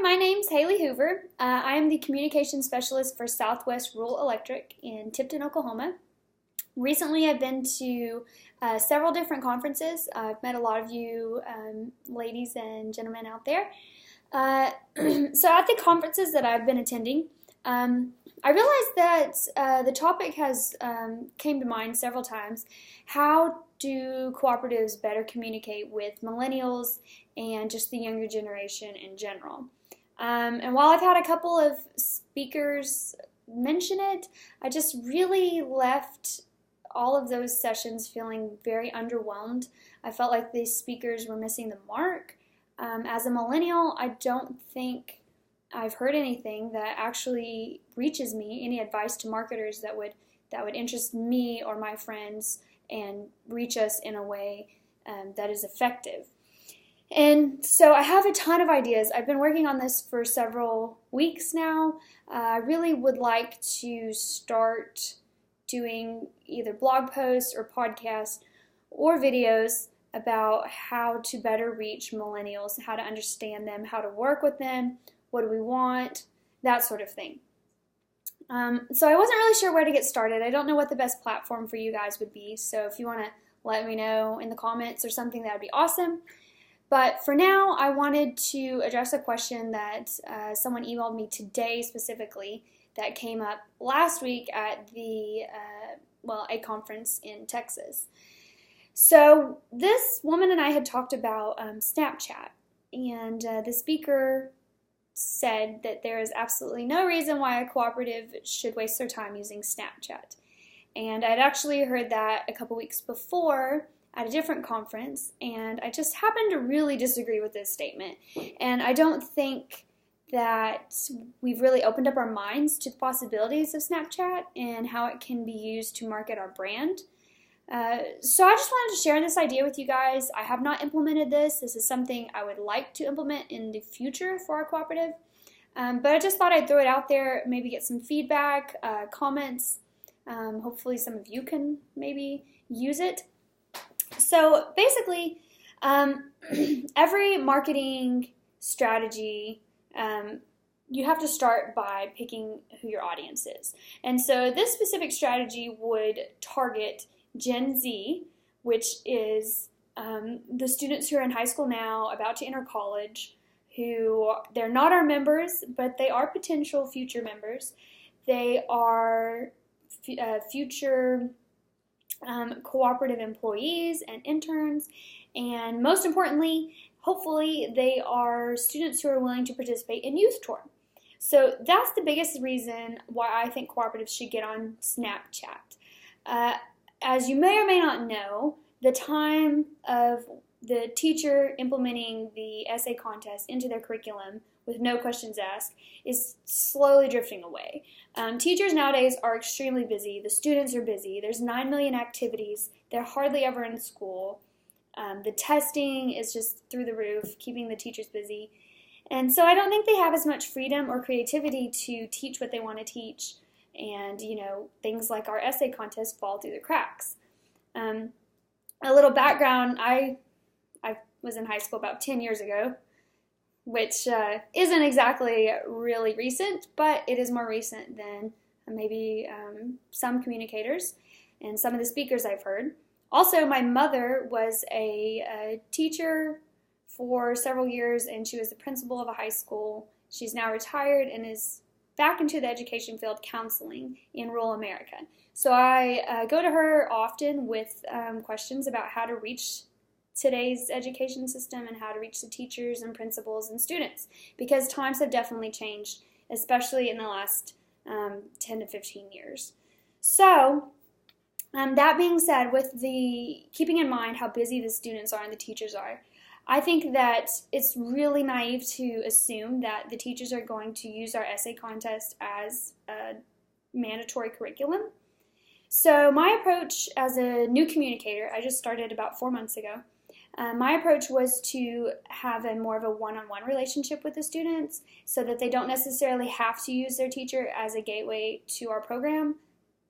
my name's Haley Hoover. I am the Communication Specialist for Southwest Rural Electric in Tipton, Oklahoma. Recently, I've been to several different conferences. I've met a lot of you ladies and gentlemen out there. So at the conferences that I've been attending, I realized that the topic has came to mind several times. How do cooperatives better communicate with millennials and just the younger generation in general? And while I've had a couple of speakers mention it, I just really left all of those sessions feeling very underwhelmed. I felt like these speakers were missing the mark. As a millennial, I don't think I've heard anything that actually reaches me, any advice to marketers that would interest me or my friends and reach us in a way that is effective. And so I have a ton of ideas. I've been working on this for several weeks now. I really would like to start doing either blog posts or podcasts or videos about how to better reach millennials, how to understand them, how to work with them, what do we want, that sort of thing. So I wasn't really sure where to get started. I don't know what the best platform for you guys would be, so if you want to let me know in the comments or something, that would be awesome. But for now, I wanted to address a question that someone emailed me today specifically that came up last week at the a conference in Texas. So this woman and I had talked about Snapchat, and the speaker said that there is absolutely no reason why a cooperative should waste their time using Snapchat. And I'd actually heard that a couple weeks before at a different conference, and I just happened to really disagree with this statement. And I don't think that we've really opened up our minds to the possibilities of Snapchat and how it can be used to market our brand. So I just wanted to share this idea with you guys. I have not implemented this. This is something I would like to implement in the future for our cooperative. But I just thought I'd throw it out there, maybe get some feedback, comments. Hopefully some of you can maybe use it. So basically, every marketing strategy, you have to start by picking who your audience is. And so this specific strategy would target Gen Z, which is the students who are in high school now, about to enter college, who they're not our members, but they are potential future members. They are future cooperative employees and interns, and most importantly, hopefully they are students who are willing to participate in Youth Tour. So that's the biggest reason why I think cooperatives should get on Snapchat. As you may or may not know, the time of the teacher implementing the essay contest into their curriculum with no questions asked is slowly drifting away. Teachers nowadays are extremely busy. The students are busy. There's 9 million activities. They're hardly ever in school. The testing is just through the roof, keeping the teachers busy. And so I don't think they have as much freedom or creativity to teach what they want to teach. And, things like our essay contest fall through the cracks. A little background, I was in high school about 10 years ago, which isn't exactly really recent, but it is more recent than maybe some communicators and some of the speakers I've heard. Also, my mother was a teacher for several years, and she was the principal of a high school. She's now retired and is back into the education field counseling in rural America. So I go to her often with questions about how to reach today's education system and how to reach the teachers and principals and students, because times have definitely changed, especially in the last 10 to 15 years. So that being said, with the keeping in mind how busy the students are and the teachers are, I think that it's really naive to assume that the teachers are going to use our essay contest as a mandatory curriculum. So my approach as a new communicator, I just started about 4 months ago, my approach was to have more of a one-on-one relationship with the students so that they don't necessarily have to use their teacher as a gateway to our program,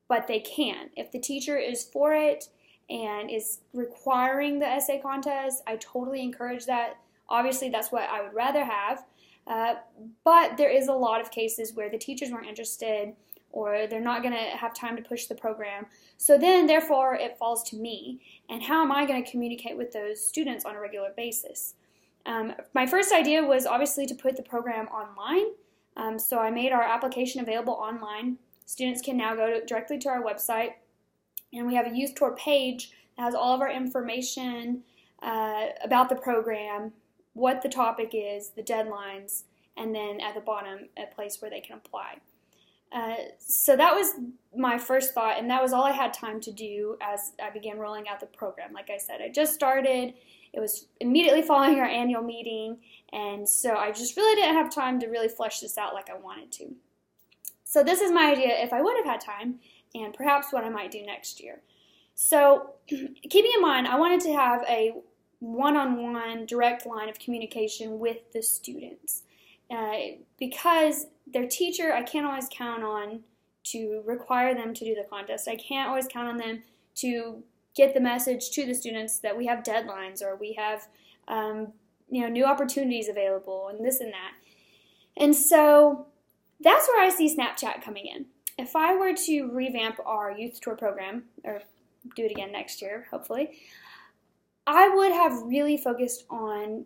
but they can. If the teacher is for it and is requiring the essay contest, I totally encourage that. Obviously, that's what I would rather have. But there is a lot of cases where the teachers weren't interested, or they're not going to have time to push the program. So then, therefore, it falls to me. And how am I going to communicate with those students on a regular basis? My first idea was obviously to put the program online. So I made our application available online. Students can now go directly to our website, and we have a youth tour page that has all of our information about the program, what the topic is, the deadlines, and then at the bottom, a place where they can apply. So that was my first thought, and that was all I had time to do as I began rolling out the program. Like I said, I just started. It was immediately following our annual meeting, and so I just really didn't have time to really flesh this out like I wanted to. So this is my idea if I would have had time, and perhaps what I might do next year. So keeping in mind, I wanted to have a one-on-one direct line of communication with the students. Because their teacher, I can't always count on to require them to do the contest. I can't always count on them to get the message to the students that we have deadlines, or we have new opportunities available, and this and that. And so that's where I see Snapchat coming in. If I were to revamp our youth tour program, or do it again next year, hopefully, I would have really focused on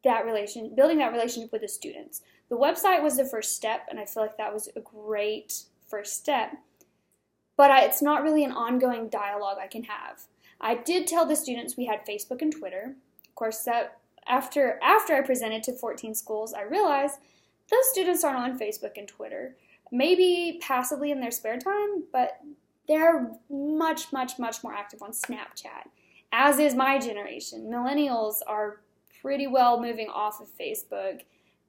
building that relationship with the students. The website was the first step, and I feel like that was a great first step. But it's not really an ongoing dialogue I can have. I did tell the students we had Facebook and Twitter. Of course, that after I presented to 14 schools, I realized those students aren't on Facebook and Twitter. Maybe passively in their spare time, but they're much, much, much more active on Snapchat, as is my generation. Millennials are pretty well moving off of Facebook.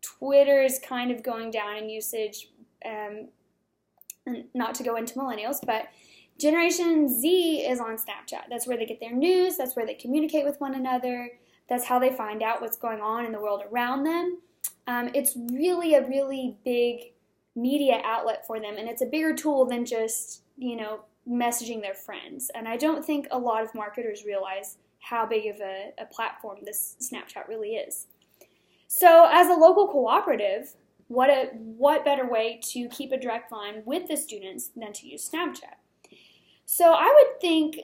Twitter is kind of going down in usage, not to go into millennials, but Generation Z is on Snapchat. That's where they get their news. That's where they communicate with one another. That's how they find out what's going on in the world around them. It's really a really big media outlet for them, and it's a bigger tool than just, messaging their friends. And I don't think a lot of marketers realize how big of a platform this Snapchat really is. So as a local cooperative, what better way to keep a direct line with the students than to use Snapchat? So I would think,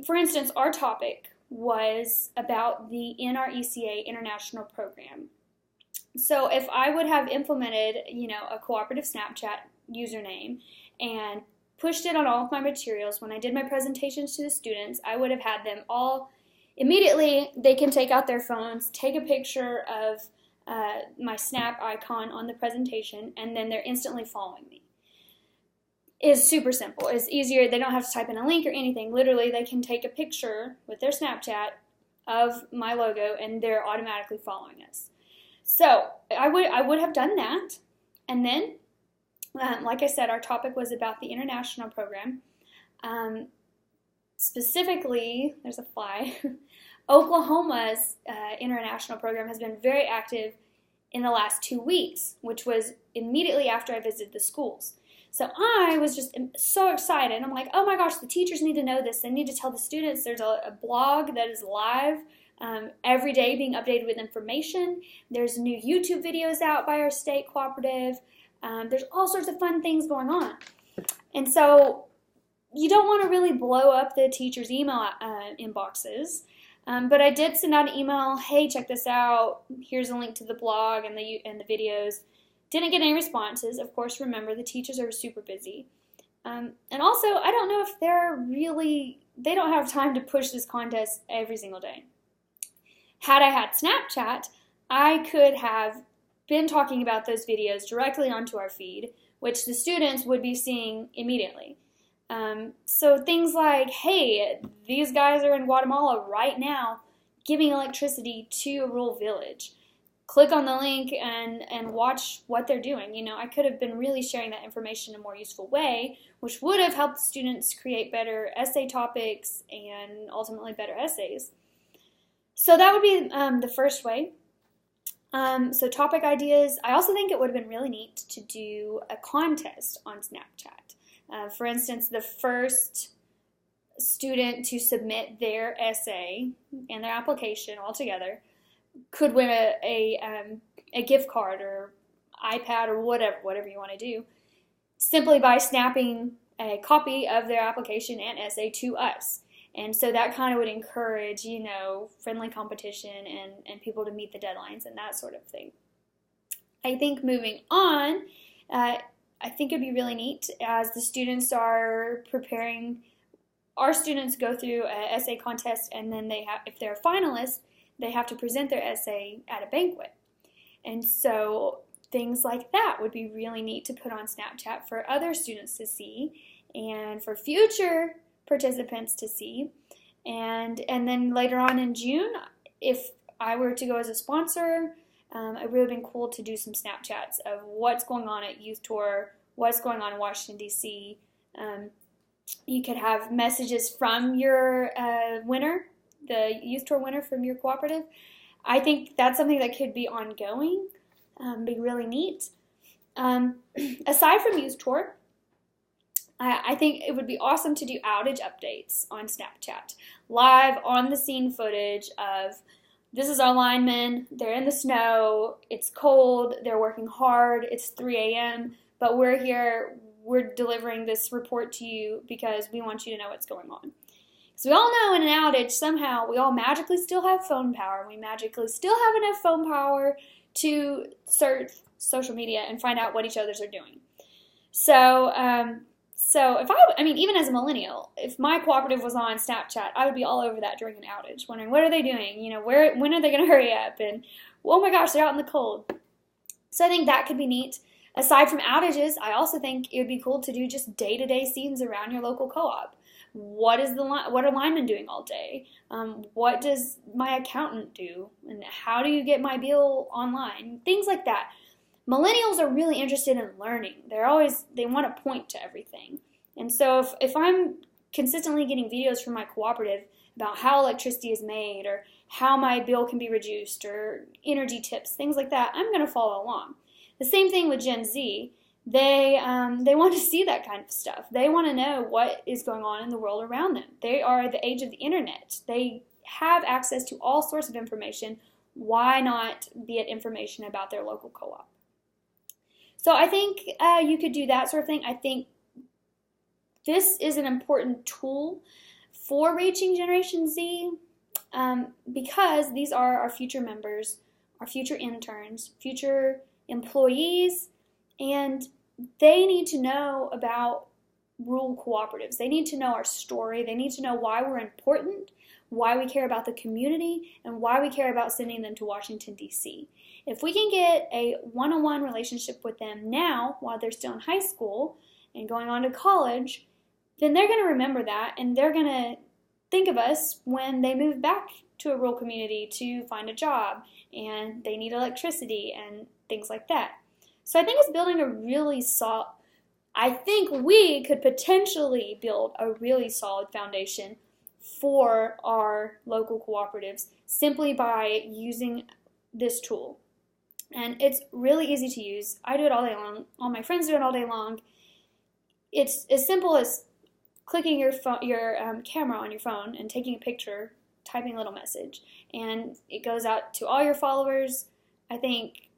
for instance, our topic was about the NRECA International Program. So if I would have implemented, a cooperative Snapchat username and pushed it on all of my materials when I did my presentations to the students, I would have had them all immediately. They can take out their phones, take a picture of my Snap icon on the presentation, and then they're instantly following me. It's super simple. It's easier. They don't have to type in a link or anything. Literally, they can take a picture with their Snapchat of my logo, and they're automatically following us. So I would have done that, and then, like I said, our topic was about the international program. Specifically, there's a fly. Oklahoma's international program has been very active in the last 2 weeks, which was immediately after I visited the schools. So I was just so excited. I'm like, oh my gosh, the teachers need to know this. They need to tell the students. There's a blog that is live every day being updated with information. There's new YouTube videos out by our state cooperative. There's all sorts of fun things going on. And so you don't want to really blow up the teachers' email inboxes. But I did send out an email, hey, check this out. Here's a link to the blog and the videos. Didn't get any responses. Of course, remember, the teachers are super busy. And also, I don't know if they don't have time to push this contest every single day. Had I had Snapchat, I could have been talking about those videos directly onto our feed, which the students would be seeing immediately. So things like, hey, these guys are in Guatemala right now giving electricity to a rural village. Click on the link and watch what they're doing. I could have been really sharing that information in a more useful way, which would have helped students create better essay topics and ultimately better essays. So that would be the first way. So topic ideas. I also think it would have been really neat to do a contest on Snapchat. For instance, the first student to submit their essay and their application all together could win a gift card or iPad or whatever you want to do, simply by snapping a copy of their application and essay to us. And so that kind of would encourage, friendly competition and people to meet the deadlines and that sort of thing. I think moving on, I think it'd be really neat as the students are preparing. Our students go through an essay contest, and then if they're finalists, they have to present their essay at a banquet. And so things like that would be really neat to put on Snapchat for other students to see and for future participants to see. And then later on in June, if I were to go as a sponsor, it would have been cool to do some Snapchats of what's going on at Youth Tour, what's going on in Washington, D.C. You could have messages from your winner, the Youth Tour winner from your cooperative. I think that's something that could be ongoing, be really neat. Aside from Youth Tour, I think it would be awesome to do outage updates on Snapchat. Live on-the-scene footage of, this is our linemen, they're in the snow, it's cold, they're working hard, it's 3 a.m., but we're here, we're delivering this report to you because we want you to know what's going on. So we all know in an outage, somehow, we all magically still have phone power. We magically still have enough phone power to surf social media and find out what each other's are doing. So if even as a millennial, if my cooperative was on Snapchat, I would be all over that during an outage, wondering what are they doing? When are they going to hurry up? And oh my gosh, they're out in the cold. So I think that could be neat. Aside from outages, I also think it would be cool to do just day-to-day scenes around your local co-op. What are linemen doing all day? What does my accountant do? And how do you get my bill online? Things like that. Millennials are really interested in learning. They want to point to everything. And so if I'm consistently getting videos from my cooperative about how electricity is made or how my bill can be reduced or energy tips, things like that, I'm going to follow along. The same thing with Gen Z. They want to see that kind of stuff. They want to know what is going on in the world around them. They are the age of the internet. They have access to all sorts of information. Why not get information about their local co-op? So I think you could do that sort of thing. I think this is an important tool for reaching Generation Z because these are our future members, our future interns, future employees, and they need to know about rural cooperatives. They need to know our story. They need to know why we're important, why we care about the community, and why we care about sending them to Washington, D.C. If we can get a one-on-one relationship with them now while they're still in high school and going on to college, then they're going to remember that and they're going to think of us when they move back to a rural community to find a job and they need electricity and things like that. So I think it's building a really solid, I think we could potentially build a really solid foundation for our local cooperatives simply by using this tool. And it's really easy to use. I do it all day long. All my friends do it all day long. It's as simple as clicking your camera on your phone and taking a picture, typing a little message, and it goes out to all your followers. I think,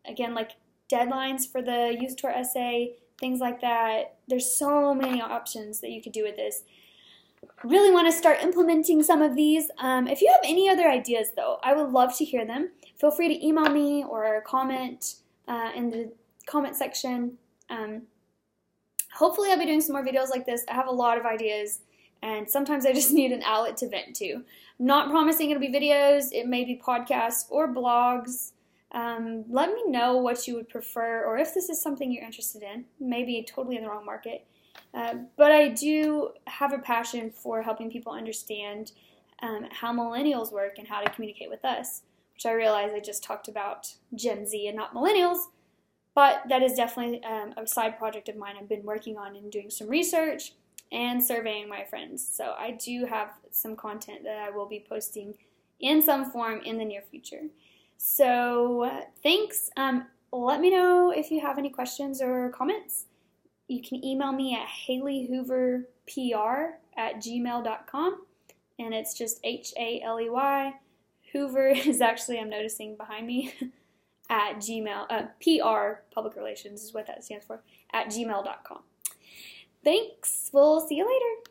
again, like deadlines for the Youth Tour essay, things like that. There's so many options that you could do with this. Really want to start implementing some of these. If you have any other ideas, though, I would love to hear them. Feel free to email me or comment in the comment section. Hopefully I'll be doing some more videos like this. I have a lot of ideas, and sometimes I just need an outlet to vent to. I'm not promising it'll be videos. It may be podcasts or blogs. Let me know what you would prefer or if this is something you're interested in. Maybe totally in the wrong market. But I do have a passion for helping people understand how millennials work and how to communicate with us, which I realize I just talked about Gen Z and not millennials, but that is definitely a side project of mine I've been working on and doing some research and surveying my friends. So I do have some content that I will be posting in some form in the near future. So thanks. Let me know if you have any questions or comments. You can email me at haleyhooverpr@gmail.com, and it's just HALEY Hoover is actually, I'm noticing behind me, at Gmail, PR, public relations is what that stands for, at gmail.com. Thanks. We'll see you later.